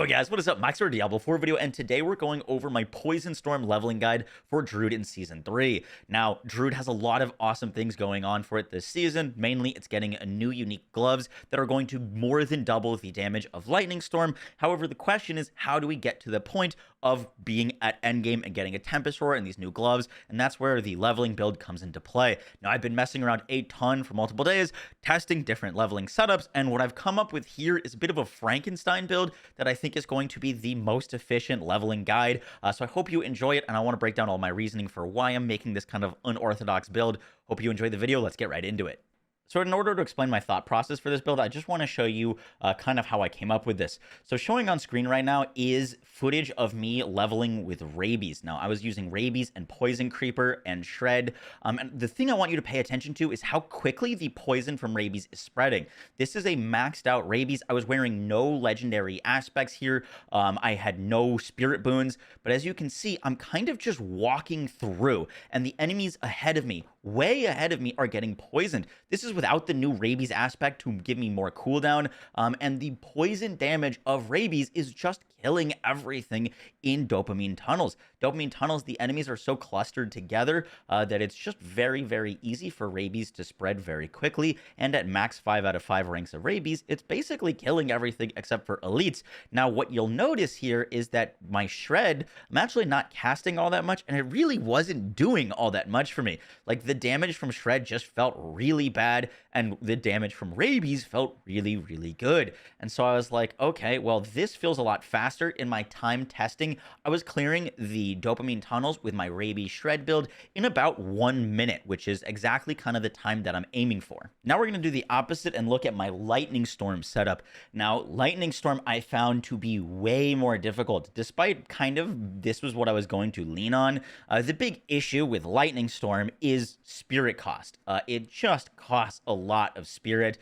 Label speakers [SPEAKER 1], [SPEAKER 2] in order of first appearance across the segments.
[SPEAKER 1] Yo guys, what is up? Max for a Diablo 4 video, and today we're going over my Poison Storm leveling guide for Druid in Season 3. Now, Druid has a lot of awesome things going on for it this season. Mainly, it's getting a new unique gloves that are going to more than double the damage of Lightning Storm. However, the question is, how do we get to the point of being at endgame and getting a Tempest Roar and these new gloves? And that's where the leveling build comes into play. Now, I've been messing around a ton for multiple days, testing different leveling setups, and what I've come up with here is a bit of a Frankenstein build that I think is going to be the most efficient leveling guide. So I hope you enjoy it, and I want to break down all my reasoning for why I'm making this kind of unorthodox build. Hope you enjoy the video. Let's get right into it. So in order to explain my thought process for this build, I just want to show you kind of how I came up with this. So showing on screen right now is footage of me leveling with Rabies. Now, I was using Rabies and Poison Creeper and Shred. And the thing I want you to pay attention to is how quickly the poison from Rabies is spreading. This is a maxed out Rabies. I was wearing no legendary aspects here. I had no spirit boons. But as you can see, I'm kind of just walking through, and the enemies ahead of me, way ahead of me, are getting poisoned. This is without the new Rabies aspect to give me more cooldown, and the poison damage of Rabies is just killing everything in dopamine tunnels. Dopamine tunnels, the enemies are so clustered together that it's just very, very easy for Rabies to spread very quickly, and at max 5 out of 5 ranks of Rabies, it's basically killing everything except for elites. Now, what you'll notice here is that my Shred, I'm actually not casting all that much, and it really wasn't doing all that much for me. Like, the damage from Shred just felt really bad, and the damage from Rabies felt really, really good. And so I was like, okay, well, this feels a lot faster. In my time testing, I was clearing the dopamine tunnels with my Rabies Shred build in about 1 minute, which is exactly kind of the time that I'm aiming for. Now we're going to do the opposite and look at my Lightning Storm setup. Now, Lightning Storm I found to be way more difficult, despite kind of this was what I was going to lean on. The big issue with Lightning Storm is spirit cost. It just costs a lot of spirit.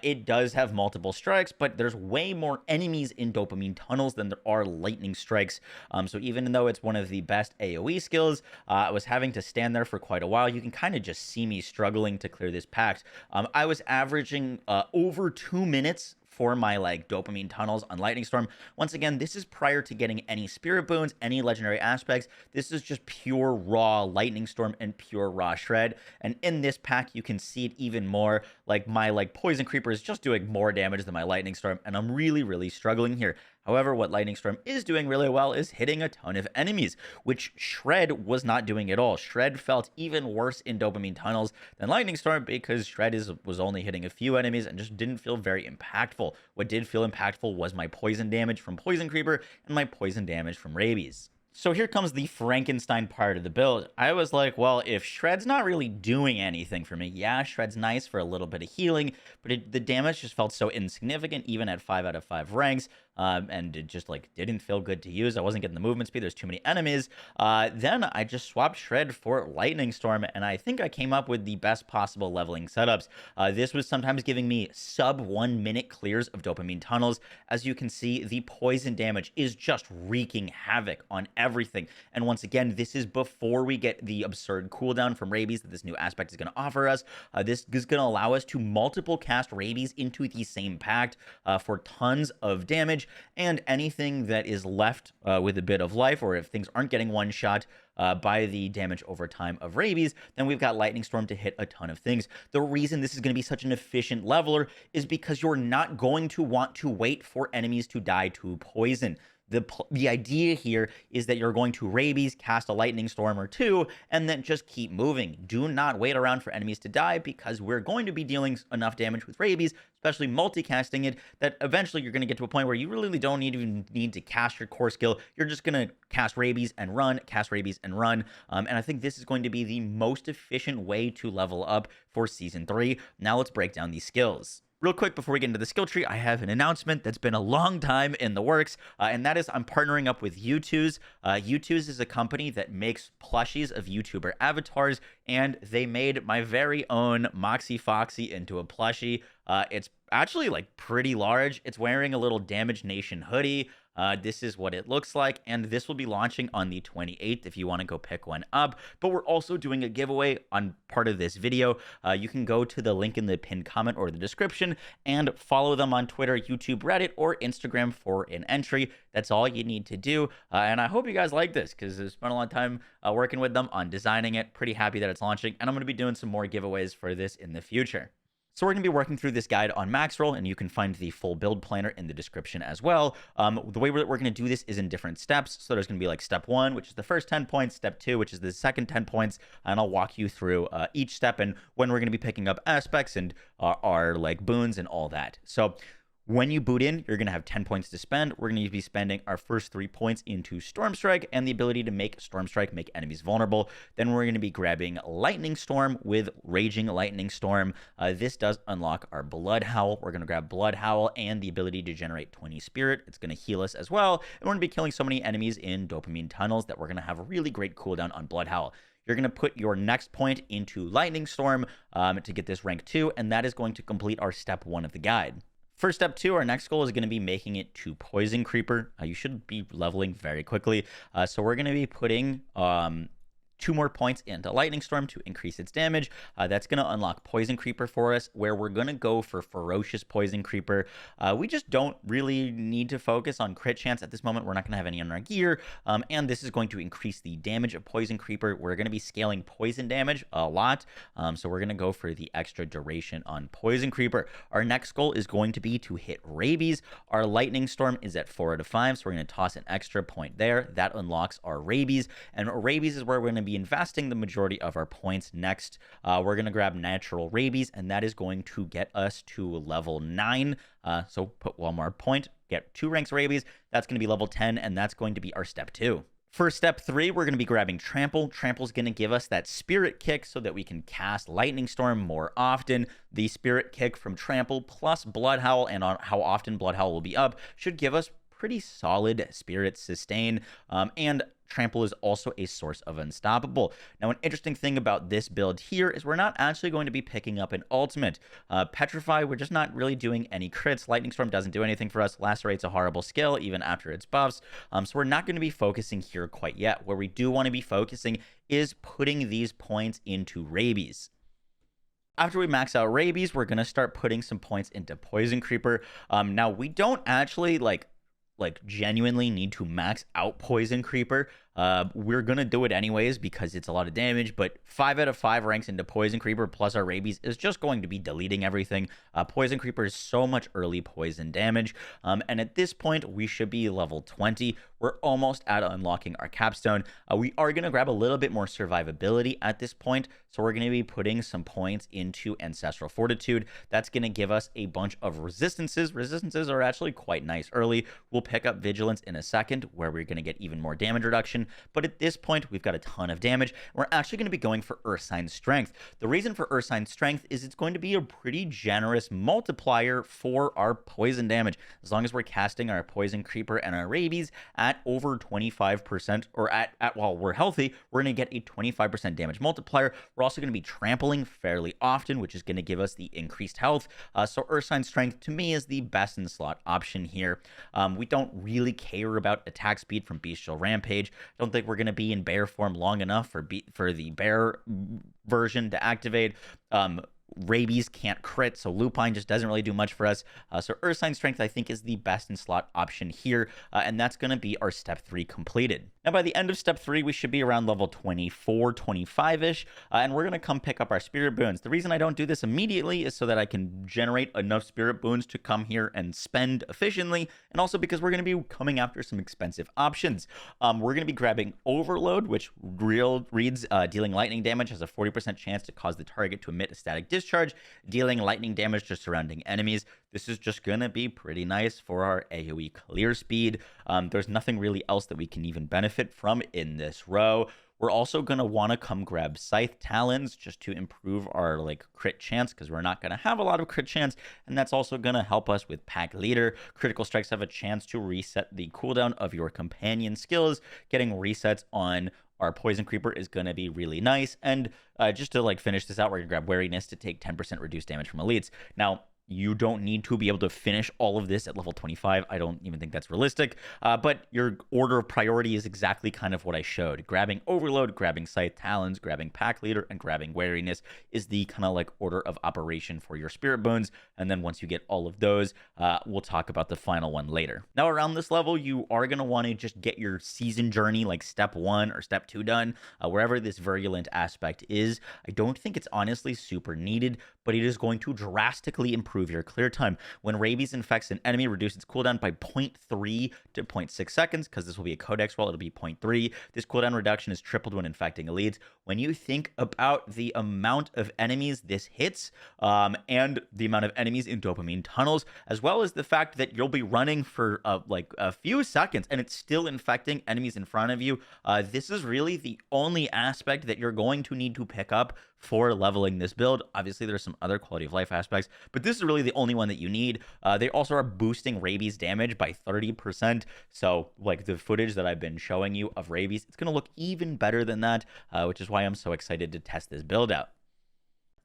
[SPEAKER 1] It does have multiple strikes, but there's way more enemies in dopamine tunnels than there are lightning strikes. So even though it's one of the best AoE skills, I was having to stand there for quite a while. You can kind of just see me struggling to clear this pact. I was averaging over 2 minutes for my dopamine tunnels on Lightning Storm. Once again, this is prior to getting any spirit boons, any legendary aspects. This is just pure raw Lightning Storm and pure raw Shred. And in this pack, you can see it even more. Like, my Poison Creeper is just doing more damage than my Lightning Storm, and I'm really, really struggling here. However, what Lightning Storm is doing really well is hitting a ton of enemies, which Shred was not doing at all. Shred felt even worse in dopamine tunnels than Lightning Storm because Shred was only hitting a few enemies and just didn't feel very impactful. What did feel impactful was my poison damage from Poison Creeper and my poison damage from Rabies. So here comes the Frankenstein part of the build. I was like, well, if Shred's not really doing anything for me, yeah, Shred's nice for a little bit of healing, but the damage just felt so insignificant, even at 5 out of 5 ranks, and it just didn't feel good to use. I wasn't getting the movement speed. There's too many enemies. Then I just swapped Shred for Lightning Storm, and I think I came up with the best possible leveling setups. This was sometimes giving me sub 1 minute clears of dopamine tunnels. As you can see, the poison damage is just wreaking havoc on everything. And once again, this is before we get the absurd cooldown from Rabies that this new aspect is going to offer us. This is going to allow us to multiple cast Rabies into the same pact for tons of damage, and anything that is left with a bit of life, or if things aren't getting one shot by the damage over time of Rabies, then we've got Lightning Storm to hit a ton of things. The reason this is going to be such an efficient leveler is because you're not going to want to wait for enemies to die to poison. The idea here is that you're going to Rabies, cast a Lightning Storm or two, and then just keep moving. Do not wait around for enemies to die, because we're going to be dealing enough damage with Rabies, especially multicasting it, that eventually you're going to get to a point where you really don't even need to cast your core skill. You're just going to cast Rabies and run, cast Rabies and run. And I think this is going to be the most efficient way to level up for Season 3. Now let's break down these skills. Real quick, before we get into the skill tree, I have an announcement that's been a long time in the works, and that is I'm partnering up with U2s. U2s is a company that makes plushies of YouTuber avatars, and they made my very own Moxie Foxy into a plushie. It's actually like pretty large. It's wearing a little Damage Nation hoodie. This is what it looks like, and this will be launching on the 28th if you want to go pick one up. But we're also doing a giveaway on part of this video. You can go to the link in the pinned comment or the description and follow them on Twitter, YouTube, Reddit, or Instagram for an entry. That's all you need to do. And I hope you guys like this because I spent a lot of time working with them on designing it. Pretty happy that it's launching, and I'm going to be doing some more giveaways for this in the future. So we're going to be working through this guide on Maxroll, and you can find the full build planner in the description as well. The way we're going to do this is in different steps. So there's going to be like step 1, which is the first 10 points, step 2, which is the second 10 points, and I'll walk you through each step and when we're going to be picking up aspects and our like boons and all that. So when you boot in, you're going to have 10 points to spend. We're going to be spending our first 3 points into Storm Strike and the ability to make Storm Strike make enemies vulnerable. Then we're going to be grabbing Lightning Storm with Raging Lightning Storm. This does unlock our Blood Howl. We're going to grab Blood Howl and the ability to generate 20 Spirit. It's going to heal us as well. And we're going to be killing so many enemies in Dopamine Tunnels that we're going to have a really great cooldown on Blood Howl. You're going to put your next point into Lightning Storm to get this rank 2, and that is going to complete our step 1 of the guide. For step 2, our next goal is going to be making it to Poison Creeper. You should be leveling very quickly. So we're going to be putting 2 more points into Lightning Storm to increase its damage. That's going to unlock Poison Creeper for us, where we're going to go for Ferocious Poison Creeper. We just don't really need to focus on crit chance at this moment. We're not going to have any on our gear, and this is going to increase the damage of Poison Creeper. We're going to be scaling poison damage a lot, so we're going to go for the extra duration on Poison Creeper. Our next goal is going to be to hit Rabies. Our Lightning Storm is at 4 out of 5, so we're going to toss an extra point there. That unlocks our Rabies, and Rabies is where we're going to be investing the majority of our points next. We're going to grab Natural Rabies, and that is going to get us to level 9. So put one more point, get 2 ranks Rabies. That's going to be level 10, and that's going to be our step 2. For step 3, we're going to be grabbing Trample. Trample is going to give us that Spirit Kick so that we can cast Lightning Storm more often. The Spirit Kick from Trample plus Blood Howl and on how often Blood Howl will be up should give us pretty solid Spirit Sustain, and Trample is also a source of Unstoppable. Now, an interesting thing about this build here is we're not actually going to be picking up an ultimate. Petrify, we're just not really doing any crits. Lightning Storm doesn't do anything for us. Lacerate's a horrible skill, even after its buffs. So we're not going to be focusing here quite yet. Where we do want to be focusing is putting these points into Rabies. After we max out Rabies, we're going to start putting some points into Poison Creeper. Now, we don't actually like genuinely need to max out Poison Creeper. We're gonna do it anyways because it's a lot of damage, but 5 out of 5 ranks into Poison Creeper plus our Rabies is just going to be deleting everything. Poison Creeper is so much early poison damage, and at this point we should be level 20. We're almost at unlocking our capstone. We are gonna grab a little bit more survivability at this point, so we're gonna be putting some points into Ancestral Fortitude. That's gonna give us a bunch of resistances. Resistances are actually quite nice early. We'll pick up Vigilance in a second, where we're gonna get even more damage reduction. But at this point, we've got a ton of damage. We're actually going to be going for Ursine Strength. The reason for Ursine Strength is it's going to be a pretty generous multiplier for our poison damage. As long as we're casting our Poison Creeper and our Rabies at over 25%, or at while we're healthy, we're going to get a 25% damage multiplier. We're also going to be trampling fairly often, which is going to give us the increased health. So Ursine Strength, to me, is the best in slot option here. We don't really care about attack speed from Bestial Rampage. Don't think we're going to be in bear form long enough for the bear version to activate. Rabies can't crit, so Lupine just doesn't really do much for us. So Ursine Strength, I think, is the best in slot option here, and that's going to be our step 3 completed. Now, by the end of step 3, we should be around level 24, 25-ish, and we're going to come pick up our Spirit Boons. The reason I don't do this immediately is so that I can generate enough Spirit Boons to come here and spend efficiently, and also because we're going to be coming after some expensive options. We're going to be grabbing Overload, which reads dealing lightning damage has a 40% chance to cause the target to emit a static discharge, dealing lightning damage to surrounding enemies. This is just going to be pretty nice for our AoE clear speed. There's nothing really else that we can even benefit from in this row. We're also going to want to come grab Scythe Talons just to improve our crit chance, because we're not going to have a lot of crit chance, and that's also going to help us with Pack Leader. Critical Strikes have a chance to reset the cooldown of your companion skills. Getting resets on our Poison Creeper is going to be really nice. And just to finish this out, we're going to grab Wariness to take 10% reduced damage from elites. Now, You don't need to be able to finish all of this at level 25. I don't even think that's realistic. But your order of priority is exactly kind of what I showed. Grabbing Overload, grabbing Scythe Talons, grabbing Pack Leader, and grabbing Wariness is the kind of like order of operation for your Spirit Boons. And then once you get all of those, we'll talk about the final one later. Now, around this level, you are going to want to just get your season journey, like step 1 or step 2 done, wherever this virulent aspect is. I don't think it's honestly super needed, but it is going to drastically improve your clear time. When Rabies infects an enemy, reduce its cooldown by 0.3 to 0.6 seconds, because this will be a codex roll, it'll be 0.3. This cooldown reduction is tripled when infecting elites. When you think about the amount of enemies this hits, and the amount of enemies in dopamine tunnels, as well as the fact that you'll be running for like a few seconds and it's still infecting enemies in front of you, this is really the only aspect that you're going to need to pick up for leveling this build. Obviously, there's some other quality of life aspects, but this is really the only one that you need. They also are boosting Rabies damage by 30%. So, like the footage that I've been showing you of Rabies, it's going to look even better than that, which is why I'm so excited to test this build out.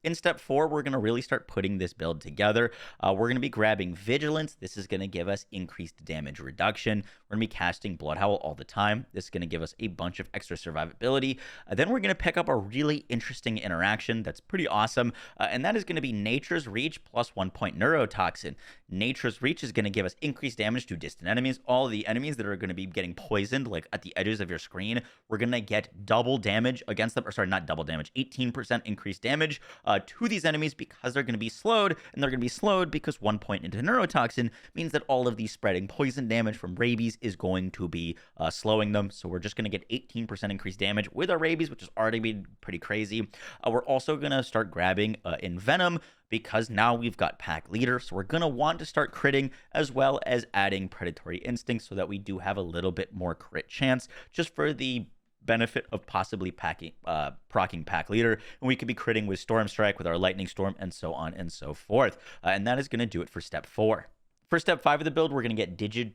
[SPEAKER 1] In step 4, we're going to really start putting this build together. We're going to be grabbing Vigilance. This is going to give us increased damage reduction. We're going to be casting Blood Howl all the time. This is going to give us a bunch of extra survivability. Then we're going to pick up a really interesting interaction that's pretty awesome, and that is going to be Nature's Reach plus 1 point Neurotoxin. Nature's Reach is going to give us increased damage to distant enemies. All the enemies that are going to be getting poisoned, like at the edges of your screen, we're going to get double damage against them, or sorry, not double damage, 18% increased damage to these enemies because they're going to be slowed, and they're going to be slowed because 1 point into Neurotoxin means that all of these spreading poison damage from Rabies is going to be slowing them. So we're just going to get 18% increased damage with our Rabies, which is already been pretty crazy. We're also going to start grabbing Envenom, because now we've got Pack Leader, so we're going to want to start critting as well as adding Predatory Instinct so that we do have a little bit more crit chance, just for the benefit of possibly proccing Pack Leader, and we could be critting with Storm Strike, with our Lightning Storm, and so on and so forth. And that is going to do it for step 4. For step 5 of the build, we're going to get Digit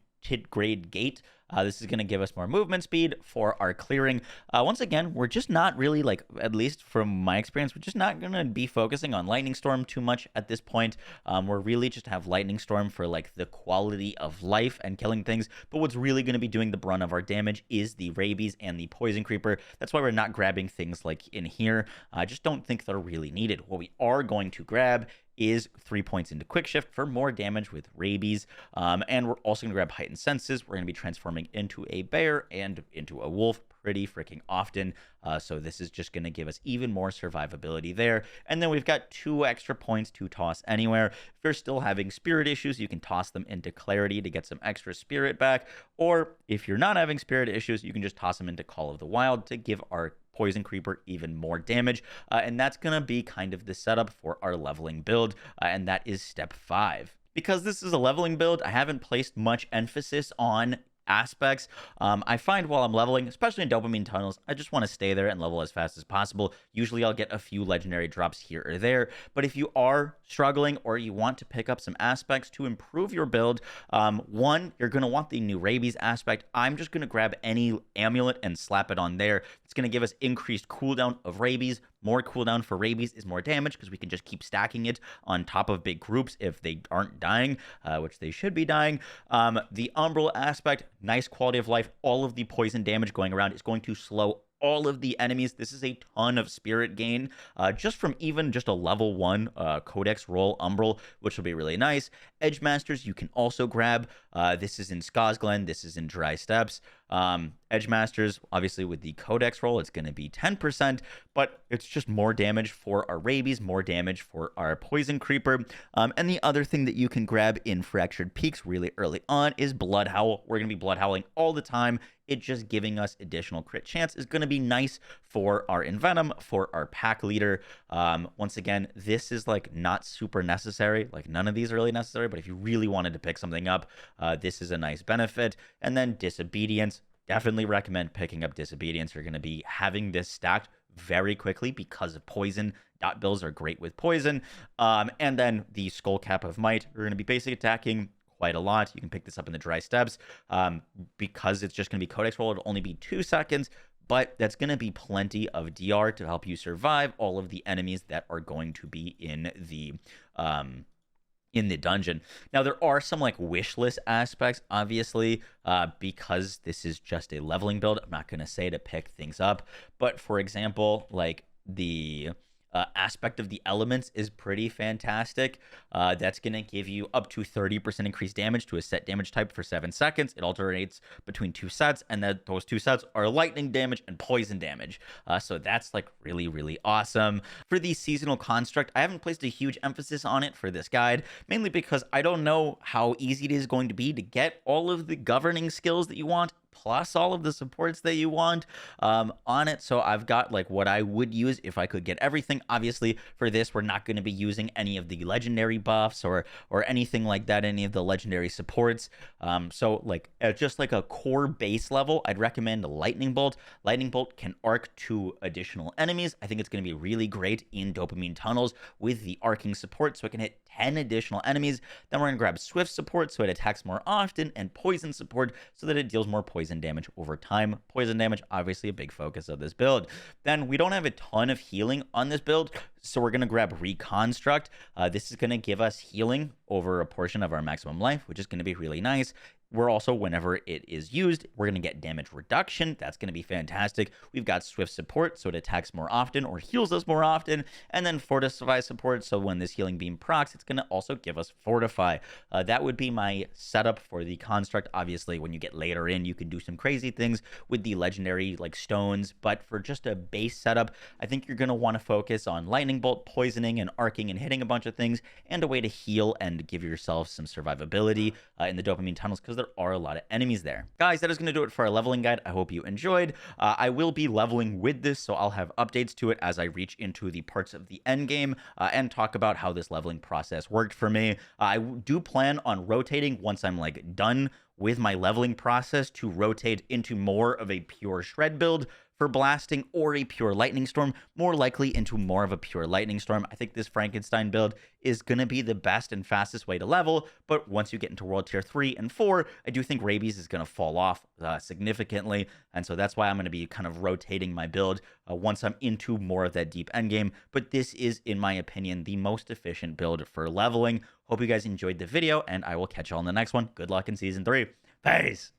[SPEAKER 1] Grade Gate. This is going to give us more movement speed for our clearing. Once again, we're just not really, like, at least from my experience, we're just not going to be focusing on Lightning Storm too much at this point. We're really just have Lightning Storm for, like, the quality of life and killing things. But what's really going to be doing the brunt of our damage is the Rabies and the Poison Creeper. That's why we're not grabbing things like in here. I just don't think they're really needed. What we are going to grab is 3 points into Quick Shift for more damage with Rabies. And we're also going to grab Heightened Senses. We're going to be transforming into a bear and into a wolf pretty freaking often. So this is just going to give us even more survivability there. And then we've got 2 extra points to toss anywhere. If you're still having spirit issues, you can toss them into Clarity to get some extra spirit back. Or if you're not having spirit issues, you can just toss them into Call of the Wild to give our Poison Creeper even more damage. And that's going to be kind of the setup for our leveling build. And that is step 5. Because this is a leveling build, I haven't placed much emphasis on aspects. I find while I'm leveling, especially in dopamine tunnels, I just want to stay there and level as fast as possible. Usually I'll get a few legendary drops here or there, but if you are struggling or you want to pick up some aspects to improve your build, one, you're going to want the new Rabies aspect. I'm just going to grab any amulet and slap it on there. It's going to give us increased cooldown of Rabies. More cooldown for Rabies is more damage because we can just keep stacking it on top of big groups if they aren't dying, which they should be dying. The Umbral aspect, nice quality of life. All of the poison damage going around is going to slow all of the enemies. This is a ton of spirit gain just from even just a level 1 codex roll Umbral, which will be really nice. Edge Masters you can also grab. This is in Skosglen, this is in Dry Steppes. Edge Masters, obviously with the codex roll, it's going to be 10%, but it's just more damage for our Rabies, more damage for our Poison Creeper. And the other thing that you can grab in Fractured Peaks really early on is Blood Howl. We're going to be Blood Howling all the time. It just giving us additional crit chance is going to be nice for our Envenom, for our Pack Leader. Once again, this is like not super necessary. Like none of these are really necessary, but if you really wanted to pick something up, this is a nice benefit. And then Disobedience. Definitely recommend picking up Disobedience. You're going to be having this stacked very quickly because of poison. Dot bills are great with poison. And then the Skull Cap of Might. We're going to be basic attacking quite a lot. You can pick this up in the Dry Steppes. Because it's just going to be Codex roll, it'll only be 2 seconds. But that's going to be plenty of DR to help you survive all of the enemies that are going to be in the in the dungeon. Now, there are some like wish list aspects, obviously, because this is just a leveling build. I'm not going to say to pick things up, but for example, like the aspect of the elements is pretty fantastic. That's going to give you up to 30% increased damage to a set damage type for 7 seconds. It alternates between 2 sets, and that those 2 sets are lightning damage and poison damage. So that's like really, really awesome. For the seasonal construct, I haven't placed a huge emphasis on it for this guide, mainly because I don't know how easy it is going to be to get all of the governing skills that you want plus all of the supports that you want on it. So I've got like what I would use if I could get everything. Obviously, for this, we're not going to be using any of the legendary buffs or anything like that, any of the legendary supports. So like just like a core base level, I'd recommend Lightning Bolt. Lightning Bolt can arc to additional enemies. I think it's going to be really great in dopamine tunnels with the arcing support, so it can hit 10 additional enemies. Then we're going to grab Swift support so it attacks more often, and Poison support so that it deals more poison damage over time. Poison damage, obviously a big focus of this build. Then we don't have a ton of healing on this build, so we're going to grab Reconstruct. This is going to give us healing over a portion of our maximum life, which is going to be really nice. We're also, whenever it is used, we're going to get damage reduction. That's going to be fantastic. We've got Swift support, so it attacks more often or heals us more often. And then Fortify support, so when this healing beam procs, it's going to also give us Fortify. That would be my setup for the construct. Obviously, when you get later in, you can do some crazy things with the legendary like stones. But for just a base setup, I think you're going to want to focus on Lightning Bolt, poisoning, and arcing and hitting a bunch of things, and a way to heal and give yourself some survivability in the dopamine tunnels, because there are a lot of enemies there. Guys, that is going to do it for our leveling guide. I hope you enjoyed. I will be leveling with this, so I'll have updates to it as I reach into the parts of the end game and talk about how this leveling process worked for me. I do plan on rotating once I'm like done with my leveling process to rotate into more of a pure shred build for blasting, or a pure lightning storm, more likely into more of a pure lightning storm. I think this Frankenstein build is going to be the best and fastest way to level, but once you get into world tier 3 and 4, I do think Rabies is going to fall off significantly, and so that's why I'm going to be kind of rotating my build once I'm into more of that deep endgame. But this is, in my opinion, the most efficient build for leveling. Hope you guys enjoyed the video, and I will catch you all in the next one. Good luck in Season 3. Peace!